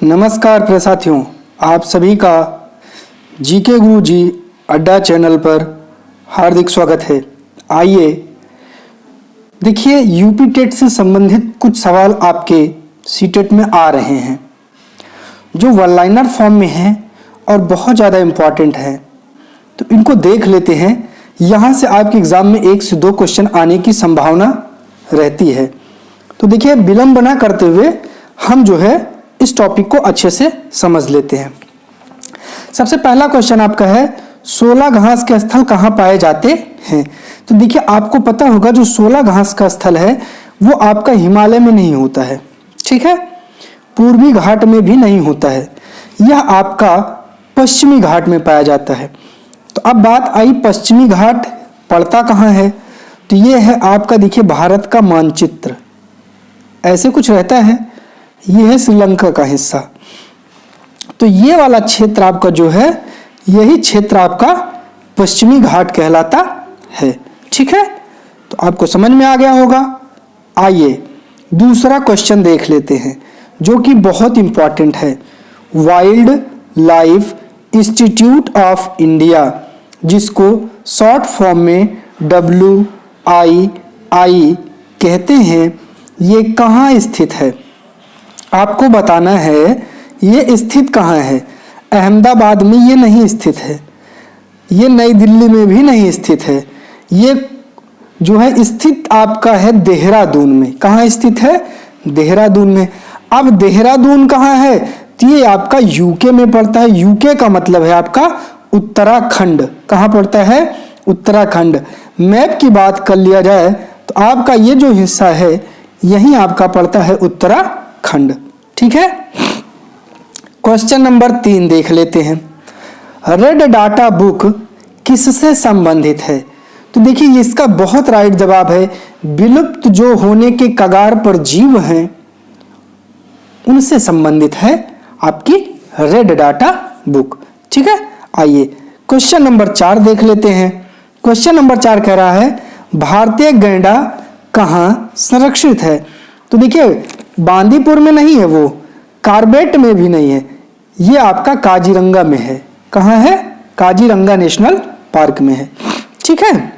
नमस्कार प्रिय साथियों, आप सभी का जीके गुरु जी अड्डा चैनल पर हार्दिक स्वागत है। आइए देखिए, यूपी टेट से संबंधित कुछ सवाल आपके सीटेट में आ रहे हैं जो वन लाइनर फॉर्म में हैं और बहुत ज़्यादा इम्पॉर्टेंट है। तो इनको देख लेते हैं। यहाँ से आपके एग्ज़ाम में 1 से 2 क्वेश्चन आने की संभावना रहती है। तो देखिए, विलंब ना करते हुए हम जो है इस टॉपिक को अच्छे से समझ लेते हैं। सबसे पहला क्वेश्चन आपका है, 16 घास के स्थल कहाँ पाए जाते हैं? तो देखिए, आपको पता होगा जो 16 घास का स्थल है वो आपका हिमालय में नहीं होता है, ठीक है, पूर्वी घाट में भी नहीं होता है, यह आपका पश्चिमी घाट में पाया जाता है। तो अब बात आई, पश्चिमी घाट पड़ता कहाँ है? तो ये है आपका, देखिए, भारत का मानचित्र ऐसे कुछ रहता है, ये है श्रीलंका का हिस्सा। तो ये वाला क्षेत्र आपका जो है, यही क्षेत्र आपका पश्चिमी घाट कहलाता है, ठीक है। तो आपको समझ में आ गया होगा। आइए दूसरा क्वेश्चन देख लेते हैं जो कि बहुत इंपॉर्टेंट है। Wild life institute of India, जिसको शॉर्ट फॉर्म में WII कहते हैं, ये कहाँ स्थित है? आपको बताना है ये स्थित कहाँ है। अहमदाबाद में ये नहीं स्थित है, ये नई दिल्ली में भी नहीं स्थित है, ये जो है स्थित आपका है देहरादून में। कहाँ स्थित है? देहरादून में। अब देहरादून कहाँ है? तो ये आपका यूके में पड़ता है। यूके का मतलब है आपका उत्तराखंड। कहाँ पड़ता है? उत्तराखंड। मैप की बात कर लिया जाए तो आपका ये जो हिस्सा है यही आपका पड़ता है उत्तराखंड, ठीक है। क्वेश्चन नंबर 3 देख लेते हैं। रेड डाटा बुक किससे संबंधित है? तो देखिए, इसका बहुत राइट जवाब है, विलुप्त जो होने के कगार पर जीव हैं उनसे संबंधित है आपकी रेड डाटा बुक, ठीक है। आइए क्वेश्चन नंबर 4 देख लेते हैं। क्वेश्चन नंबर 4 कह रहा है, भारतीय गैंडा कहाँ संरक्षित है? तो देखिए, बांदीपुर में नहीं है, वो कार्बेट में भी नहीं है, ये आपका काजीरंगा में है। कहाँ है? काजीरंगा नेशनल पार्क में है, ठीक है।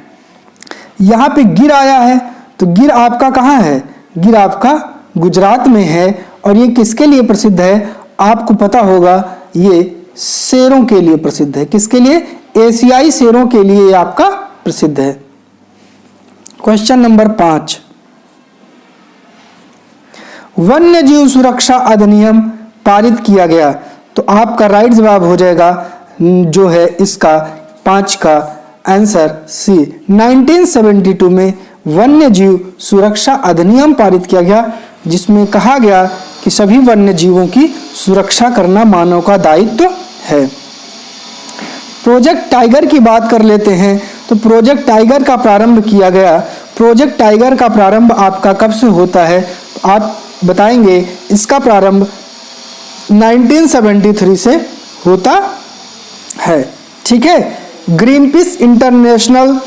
यहाँ पे गिर आया है, तो गिर आपका कहाँ है? गिर आपका गुजरात में है। और ये किसके लिए प्रसिद्ध है? आपको पता होगा, ये शेरों के लिए प्रसिद्ध है। किसके लिए? एशियाई शेरों के लिए ये आपका प्रसिद्ध है। क्वेश्चन नंबर 5, वन्य जीव सुरक्षा अधिनियम पारित किया गया। तो आपका राइट जवाब हो जाएगा जो है इसका 5 का आंसर सी। 1972 में वन्य जीव सुरक्षा अधिनियम पारित किया गया, जिसमें कहा गया कि सभी वन्य जीवों की सुरक्षा करना मानव का दायित्व है। प्रोजेक्ट टाइगर की बात कर लेते हैं। तो प्रोजेक्ट टाइगर का प्रारंभ किया गया। प्रोजेक्ट टाइगर का प्रारंभ आपका कब से होता है? तो आप बताएंगे इसका प्रारंभ 1973 से होता है, ठीक है। ग्रीन पीस इंटरनेशनल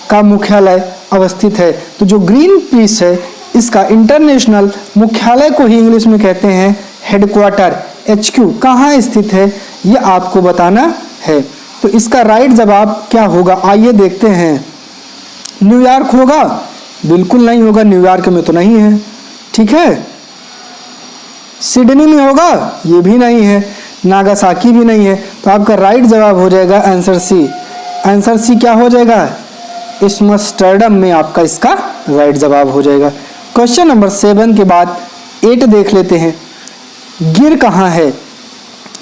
का मुख्यालय अवस्थित है। तो जो ग्रीन पीस है इसका इंटरनेशनल मुख्यालय को ही इंग्लिश में कहते हैं हेडक्वार्टर, HQ। कहाँ स्थित है ये आपको बताना है। तो इसका राइट जवाब क्या होगा? आइए देखते हैं। न्यूयॉर्क होगा? बिल्कुल नहीं होगा, न्यूयॉर्क में तो नहीं है, ठीक है। सिडनी में होगा? ये भी नहीं है। नागासाकी भी नहीं है। तो आपका राइट जवाब हो जाएगा आंसर सी। आंसर सी क्या हो जाएगा? एम्स्टर्डम में आपका इसका राइट जवाब हो जाएगा। क्वेश्चन नंबर 7 के बाद 8 देख लेते हैं। गिर कहाँ है?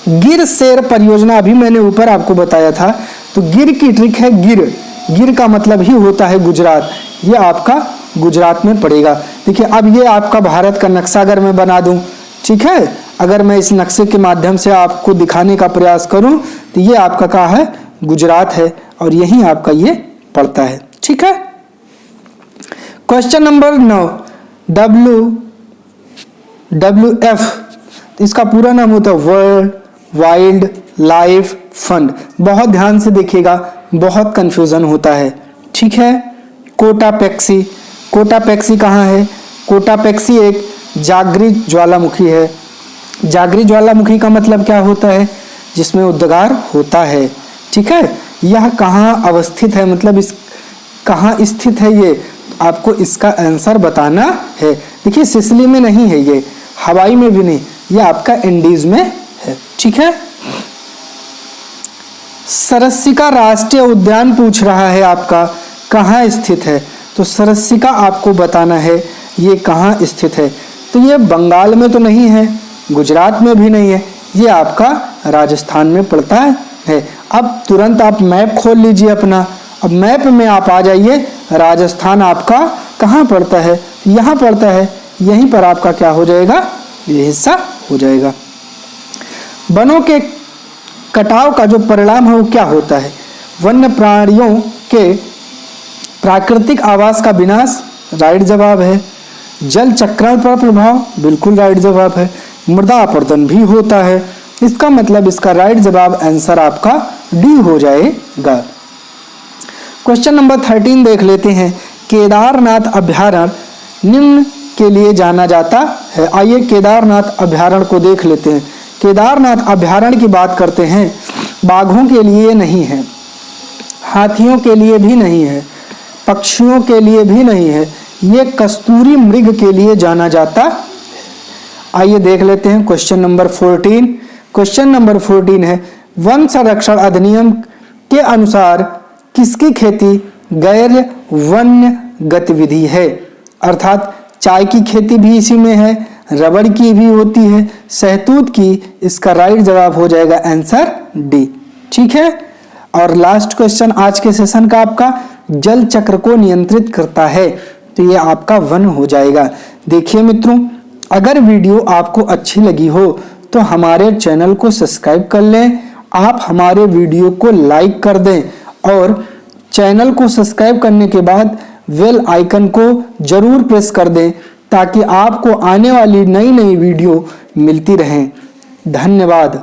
गिर शेर परियोजना अभी मैंने ऊपर आपको बताया था। तो गिर की ट्रिक है गिर। गिर का मतलब ही होता है गुजरात। ये आपका गुजरात में पड़ेगा। देखिए, अब ये आपका भारत का नक्शा अगर मैं बना दूं, ठीक है, अगर मैं इस नक्शे के माध्यम से आपको दिखाने का प्रयास करूं तो ये आपका कहाँ है? गुजरात है, और यहीं आपका ये पड़ता है, ठीक है। क्वेश्चन नंबर 9, WWF, इसका पूरा नाम होता है वर्ल्ड वाइल्ड लाइफ फंड। बहुत ध्यान से देखिएगा, बहुत कंफ्यूजन होता है, ठीक है। कोटापेक्सी, कोटापेक्सी कहाँ है? कोटापेक्सी एक जागृत ज्वालामुखी है। जागृत ज्वालामुखी का मतलब क्या होता है? जिसमें उद्गार होता है। ठीक है, यह कहाँ अवस्थित है, मतलब इस कहाँ स्थित है ये, आपको इसका आंसर बताना है। देखिए सिसिली में नहीं है ये, हवाई में भी नहीं, ये आपका इंडीज में है। ठीक है, सरसिका राष्ट्रीय उद्यान पूछ रहा है आपका कहाँ स्थित है, तो सरसिका आपको बताना है ये कहाँ स्थित है। तो ये बंगाल में तो नहीं है, गुजरात में भी नहीं है, ये आपका राजस्थान में पड़ता है। अब तुरंत आप मैप खोल लीजिए अपना, अब मैप में आप आ जाइए, राजस्थान आपका कहाँ पड़ता है? यहाँ पड़ता है, यहीं पर आपका क्या हो जाएगा, ये हिस्सा हो जाएगा। वनों के कटाव का जो परिणाम है वो क्या होता है? वन्य प्राणियों के प्राकृतिक आवास का विनाश, राइट जवाब है। जल चक्रण पर प्रभाव, बिल्कुल राइट जवाब है। मृदा अपरदन भी होता है, इसका मतलब इसका राइट जवाब आंसर आपका डी हो जाएगा। क्वेश्चन नंबर 13 देख लेते हैं। केदारनाथ अभ्यारण्य निम्न के लिए जाना जाता है। आइए केदारनाथ अभ्यारण्य को देख लेते हैं। केदारनाथ अभ्यारण्य की बात करते हैं, बाघों के लिए नहीं है, हाथियों के लिए भी नहीं है, पक्षियों के लिए भी नहीं है, ये कस्तूरी मृग के लिए जाना जाता है। आइए देख लेते हैं क्वेश्चन नंबर 14। क्वेश्चन नंबर 14 है, वन संरक्षण अधिनियम के अनुसार किसकी खेती गैर वन्य गतिविधि है? अर्थात चाय की खेती भी इसी में है, रबड़ की भी होती है, सहतूत की, इसका राइट जवाब हो जाएगा आंसर डी। ठीक है, और लास्ट क्वेश्चन आज के सेशन का आपका, जल चक्र को नियंत्रित करता है, तो ये आपका वन हो जाएगा। देखिए मित्रों, अगर वीडियो आपको अच्छी लगी हो तो हमारे चैनल को सब्सक्राइब कर लें, आप हमारे वीडियो को लाइक कर दें और चैनल को सब्सक्राइब करने के बाद बेल आइकन को जरूर प्रेस कर दें ताकि आपको आने वाली नई नई वीडियो मिलती रहें। धन्यवाद।